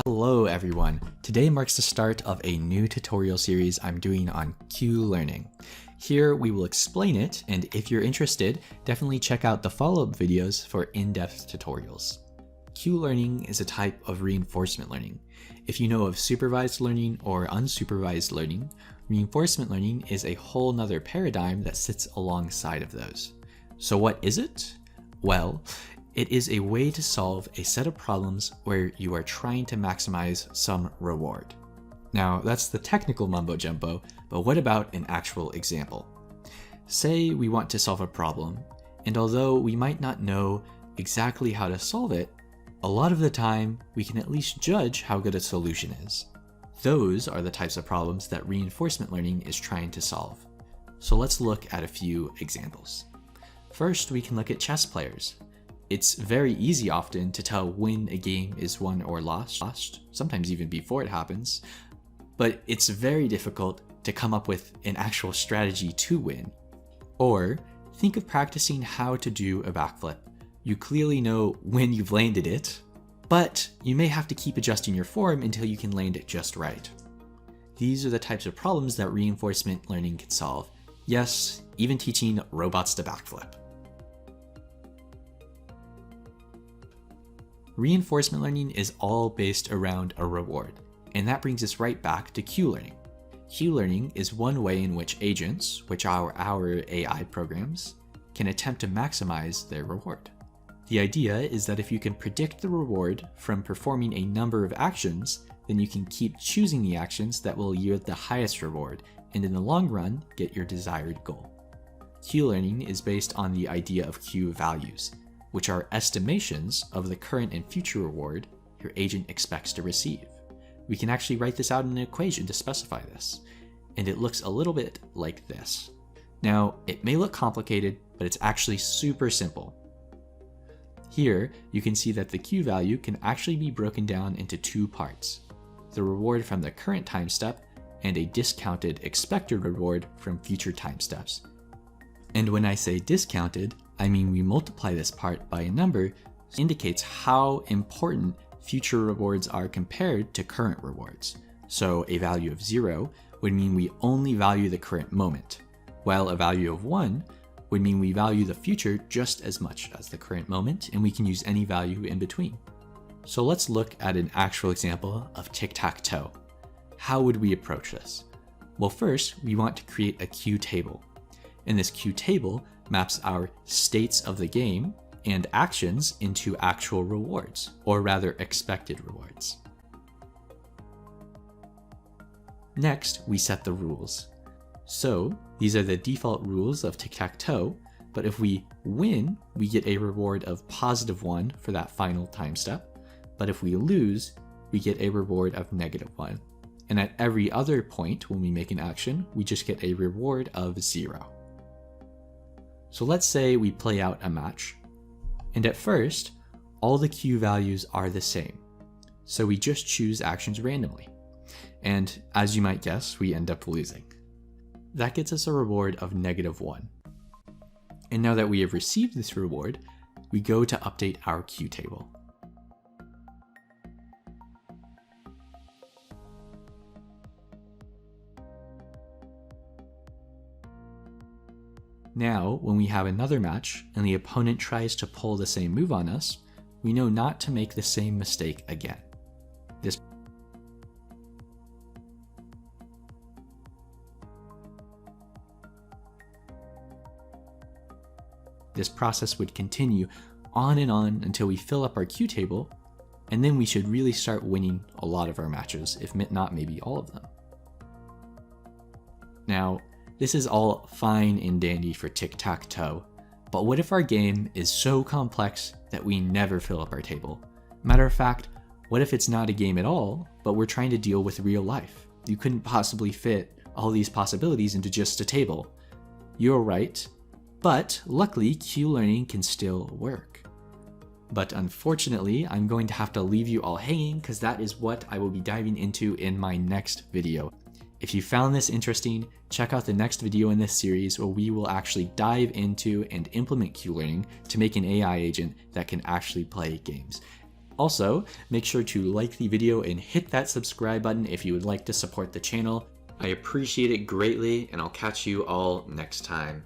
Hello everyone! Today marks the start of a new tutorial series I'm doing on Q-learning. Here we will explain it, and if you're interested, definitely check out the follow-up videos for in-depth tutorials. Q-learning is a type of reinforcement learning. If you know of supervised learning or unsupervised learning, reinforcement learning is a whole nother paradigm that sits alongside of those. So what is it? Well, it is a way to solve a set of problems where you are trying to maximize some reward. Now, that's the technical mumbo jumbo, but what about an actual example? Say we want to solve a problem, and although we might not know exactly how to solve it, a lot of the time we can at least judge how good a solution is. Those are the types of problems that reinforcement learning is trying to solve. So let's look at a few examples. First, we can look at chess players. It's very easy often to tell when a game is won or lost, sometimes even before it happens, but it's very difficult to come up with an actual strategy to win. Or think of practicing how to do a backflip. You clearly know when you've landed it, but you may have to keep adjusting your form until you can land it just right. These are the types of problems that reinforcement learning can solve. Yes, even teaching robots to backflip. Reinforcement learning is all based around a reward, and that brings us right back to Q-learning. Q-learning is one way in which agents, which are our AI programs, can attempt to maximize their reward. The idea is that if you can predict the reward from performing a number of actions, then you can keep choosing the actions that will yield the highest reward, and in the long run, get your desired goal. Q-learning is based on the idea of Q values, which are estimations of the current and future reward your agent expects to receive. We can actually write this out in an equation to specify this, and it looks a little bit like this. Now, it may look complicated, but it's actually super simple. Here, you can see that the Q value can actually be broken down into two parts: the reward from the current time step and a discounted expected reward from future time steps. And when I say discounted, I mean we multiply this part by a number that indicates how important future rewards are compared to current rewards. So a value of 0 would mean we only value the current moment, while a value of 1 would mean we value the future just as much as the current moment, and we can use any value in between. So let's look at an actual example of tic-tac-toe. How would we approach this? Well, first, we want to create a Q table. And this Q table maps our states of the game and actions into actual rewards, or rather expected rewards. Next, we set the rules. So these are the default rules of tic-tac-toe, but if we win, we get a reward of +1 for that final time step, but if we lose, we get a reward of -1. And at every other point when we make an action, we just get a reward of 0. So let's say we play out a match, and at first, all the Q values are the same. So we just choose actions randomly. And as you might guess, we end up losing. That gets us a reward of -1. And now that we have received this reward, we go to update our Q table. Now, when we have another match and the opponent tries to pull the same move on us, we know not to make the same mistake again. This process would continue on and on until we fill up our Q table, and then we should really start winning a lot of our matches, if not maybe all of them. Now, this is all fine and dandy for tic-tac-toe, but what if our game is so complex that we never fill up our table? Matter of fact, what if it's not a game at all, but we're trying to deal with real life? You couldn't possibly fit all these possibilities into just a table. You're right, but luckily Q-learning can still work. But unfortunately, I'm going to have to leave you all hanging because that is what I will be diving into in my next video. If you found this interesting, check out the next video in this series where we will actually dive into and implement Q-learning to make an AI agent that can actually play games. Also, make sure to like the video and hit that subscribe button if you would like to support the channel. I appreciate it greatly, and I'll catch you all next time.